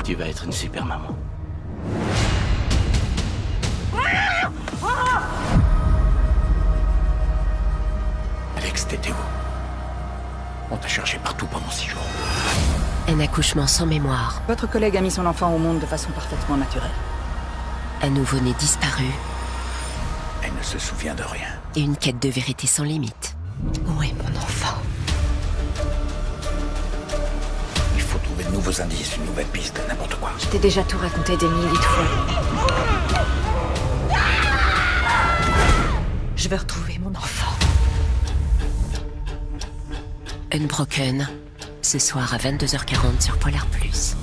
Tu vas être une super maman. Alex, t'étais où? On t'a cherché partout pendant 6 jours. Un accouchement sans mémoire. Votre collègue a mis son enfant au monde de façon parfaitement naturelle. Un nouveau-né disparu. Elle ne se souvient de rien. Et une quête de vérité sans limite. Où est mon enfant? Il faut trouver de nouveaux indices, une nouvelle piste, n'importe quoi. Je t'ai déjà tout raconté des milliers de fois. Je veux retrouver mon enfant. Unbroken, ce soir à 22h40 sur Polar Plus.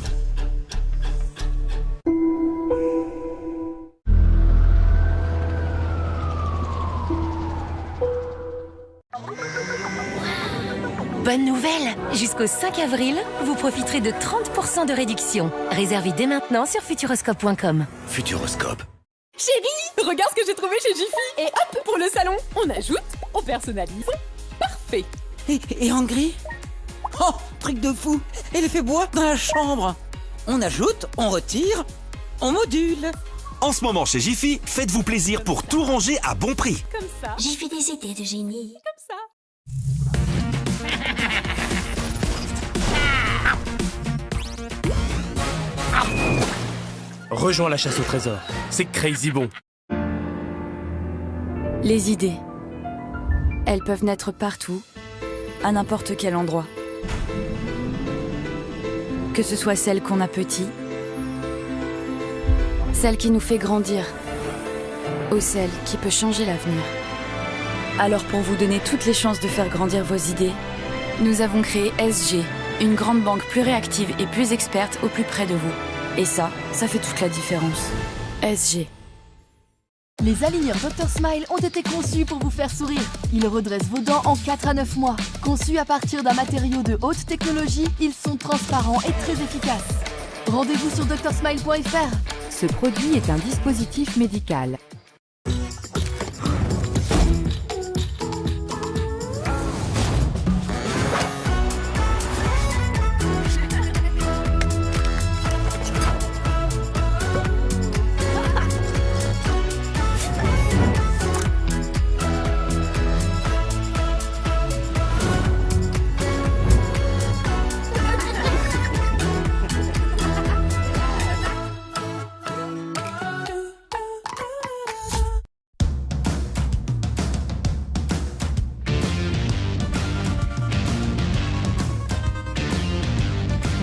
Bonne nouvelle! Jusqu'au 5 avril, vous profiterez de 30% de réduction. Réservez dès maintenant sur futuroscope.com. Futuroscope. Chérie, regarde ce que j'ai trouvé chez Jiffy. Et hop, pour le salon, on ajoute, on personnalise. Parfait. Et en gris? Oh, truc de fou! Et l'effet bois dans la chambre! On ajoute, on retire, on module. En ce moment chez Jiffy, faites-vous plaisir pour tout ranger à bon prix. Comme ça. J'ai fait des idées de génie. Comme ça. Rejoins la chasse au trésor. C'est crazy bon. Les idées. Elles peuvent naître partout, à n'importe quel endroit. Que ce soit celle qu'on a petit, celle qui nous fait grandir, ou celle qui peut changer l'avenir. Alors pour vous donner toutes les chances de faire grandir vos idées, nous avons créé SG, une grande banque plus réactive et plus experte au plus près de vous. Et ça fait toute la différence. SG. Les aligneurs Dr Smile ont été conçus pour vous faire sourire. Ils redressent vos dents en 4 à 9 mois. Conçus à partir d'un matériau de haute technologie, ils sont transparents et très efficaces. Rendez-vous sur drsmile.fr. Ce produit est un dispositif médical.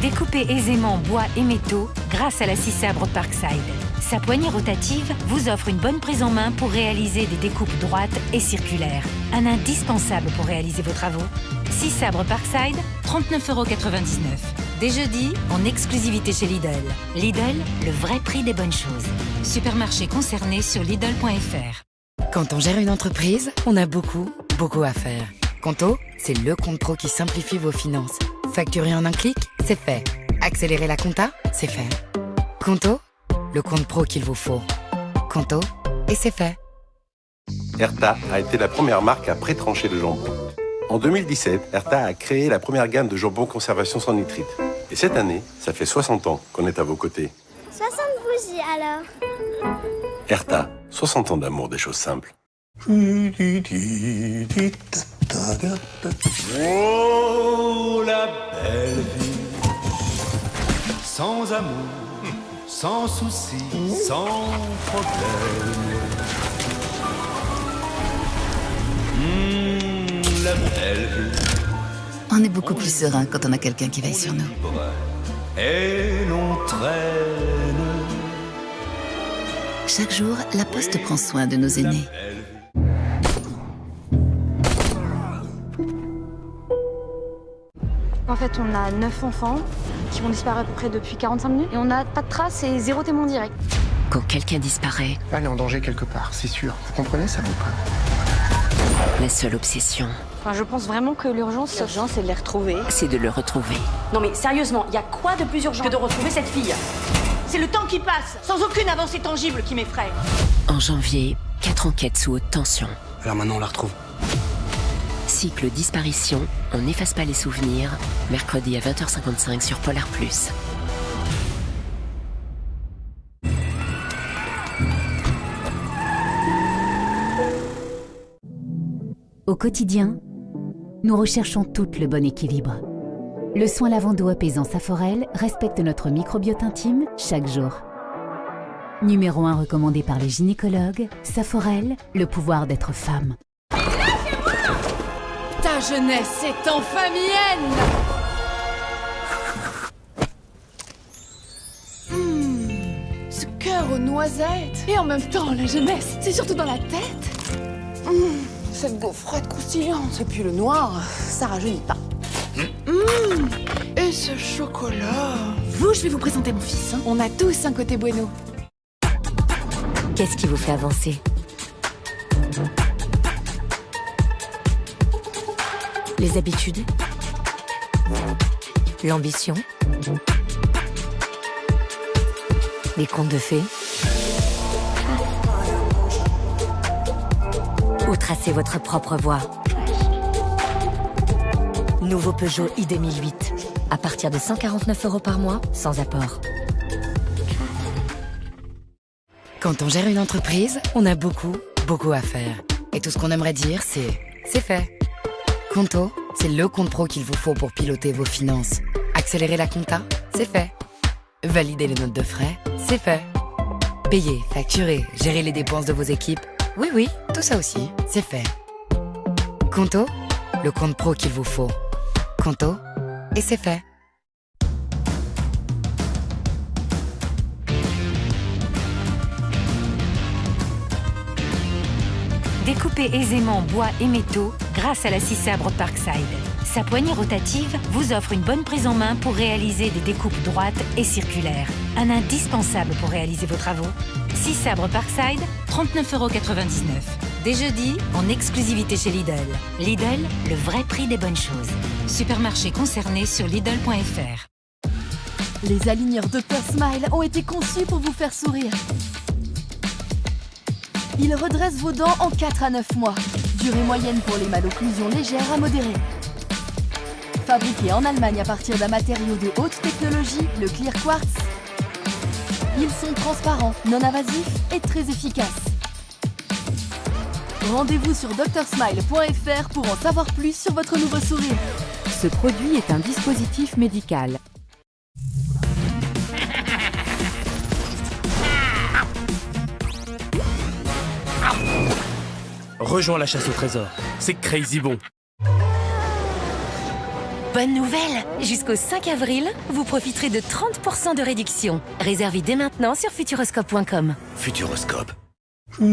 Découpez aisément bois et métaux grâce à la scie sabre Parkside. Sa poignée rotative vous offre une bonne prise en main pour réaliser des découpes droites et circulaires. Un indispensable pour réaliser vos travaux. Scie sabre Parkside, 39,99 €. Dès jeudi, en exclusivité chez Lidl. Lidl, le vrai prix des bonnes choses. Supermarché concerné sur Lidl.fr. Quand on gère une entreprise, on a beaucoup à faire. Conto, c'est le compte pro qui simplifie vos finances. Facturer en un clic, c'est fait. Accélérer la compta, c'est fait. Conto, le compte pro qu'il vous faut. Conto, et c'est fait. Herta a été la première marque à pré-trancher le jambon. En 2017, Herta a créé la première gamme de jambon conservation sans nitrite. Et cette année, ça fait 60 ans qu'on est à vos côtés. 60 bougies alors. Herta, 60 ans d'amour des choses simples. Oh, la belle vie, sans amour, sans soucis, sans problème. La belle vie. On est beaucoup plus serein quand on a quelqu'un qui veille sur nous. Et l'on traîne. Chaque jour, la Poste prend soin de nos aînés. En fait, on a 9 enfants qui ont disparu à peu près depuis 45 minutes et on n'a pas de traces et 0 témoin direct. Quand quelqu'un disparaît, elle est en danger quelque part, c'est sûr. Vous comprenez ça ou pas? la seule obsession, Enfin, je pense vraiment que l'urgence, c'est de les retrouver. c'est de le retrouver. Non mais sérieusement, il y a quoi de plus urgent que de retrouver cette fille? C'est le temps qui passe, sans aucune avancée tangible qui m'effraie. En janvier, 4 enquêtes sous haute tension. Alors maintenant, on la retrouve. Cycle disparition, on n'efface pas les souvenirs, mercredi à 20h55 sur Polar Plus. quotidien, nous recherchons tout le bon équilibre. Le soin lavando apaisant Saforel respecte notre microbiote intime chaque jour. Numéro 1 recommandé par les gynécologues, Saforel, le pouvoir d'être femme. Ta jeunesse est enfin mienne. Ce cœur aux noisettes. Et en même temps, la jeunesse, c'est surtout dans la tête. Cette gaufrette croustillante. Et puis le noir, ça rajeunit pas. Et ce chocolat. Vous, je vais vous présenter mon fils. On a tous un côté bueno. Qu'est-ce qui vous fait avancer? Les habitudes? L'ambition? Les contes de fées? Ou tracer votre propre voie? Nouveau Peugeot i2008. À partir de 149 € par mois, sans apport. Quand on gère une entreprise, on a beaucoup à faire. Et tout ce qu'on aimerait dire, c'est fait. Conto, c'est le compte pro qu'il vous faut pour piloter vos finances. Accélérer la compta, c'est fait. Valider les notes de frais, c'est fait. Payer, facturer, gérer les dépenses de vos équipes, oui, tout ça aussi, c'est fait. Conto, le compte pro qu'il vous faut. Conto, et c'est fait. Découpez aisément bois et métaux grâce à la scie sabre Parkside. Sa poignée rotative vous offre une bonne prise en main pour réaliser des découpes droites et circulaires. Un indispensable pour réaliser vos travaux. Scie sabre Parkside, 39,99 €. Dès jeudi, en exclusivité chez Lidl. Lidl, le vrai prix des bonnes choses. Supermarché concerné sur Lidl.fr. Les aligneurs Dr Smile ont été conçus pour vous faire sourire. Ils redressent vos dents en 4 à 9 mois. Durée moyenne pour les malocclusions légères à modérées. Fabriqués en Allemagne à partir d'un matériau de haute technologie, le Clear Quartz. Ils sont transparents, non invasifs et très efficaces. Rendez-vous sur drsmile.fr pour en savoir plus sur votre nouveau sourire. Ce produit est un dispositif médical. Rejoins la chasse au trésor. C'est crazy bon. Bonne nouvelle! Jusqu'au 5 avril, vous profiterez de 30% de réduction. Réservez dès maintenant sur futuroscope.com. Futuroscope. Oh,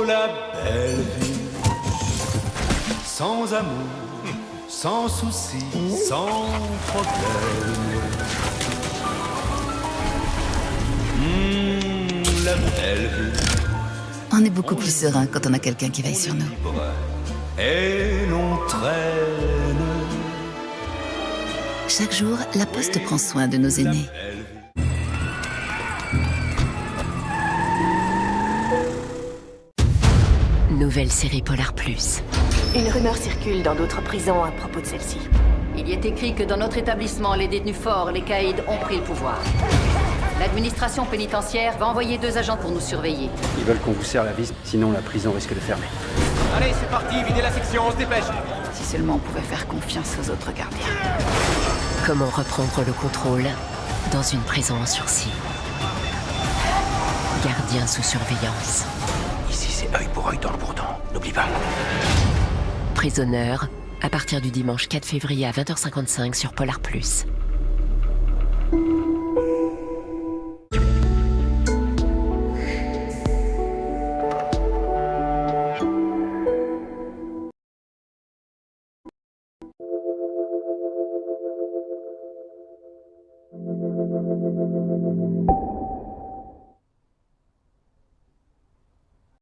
la belle vie. Sans amour, sans soucis, sans problème. La belle vie. On est beaucoup plus serein quand on a quelqu'un qui veille sur nous. Et l'on traîne. Chaque jour, la Poste prend soin de nos aînés. Nouvelle série Polar Plus. Une rumeur circule dans d'autres prisons à propos de celle-ci. Il y est écrit que dans notre établissement, les détenus forts, les caïds, ont pris le pouvoir. L'administration pénitentiaire va envoyer 2 agents pour nous surveiller. Ils veulent qu'on vous serre la vis, sinon la prison risque de fermer. Allez, c'est parti, videz la section, on se dépêche. Si seulement on pouvait faire confiance aux autres gardiens. Comment reprendre le contrôle dans une prison en sursis? Gardien sous surveillance. Ici, c'est œil pour œil, dent pour dent. N'oublie pas. Prisonneur, à partir du dimanche 4 février à 20h55 sur Polar Plus.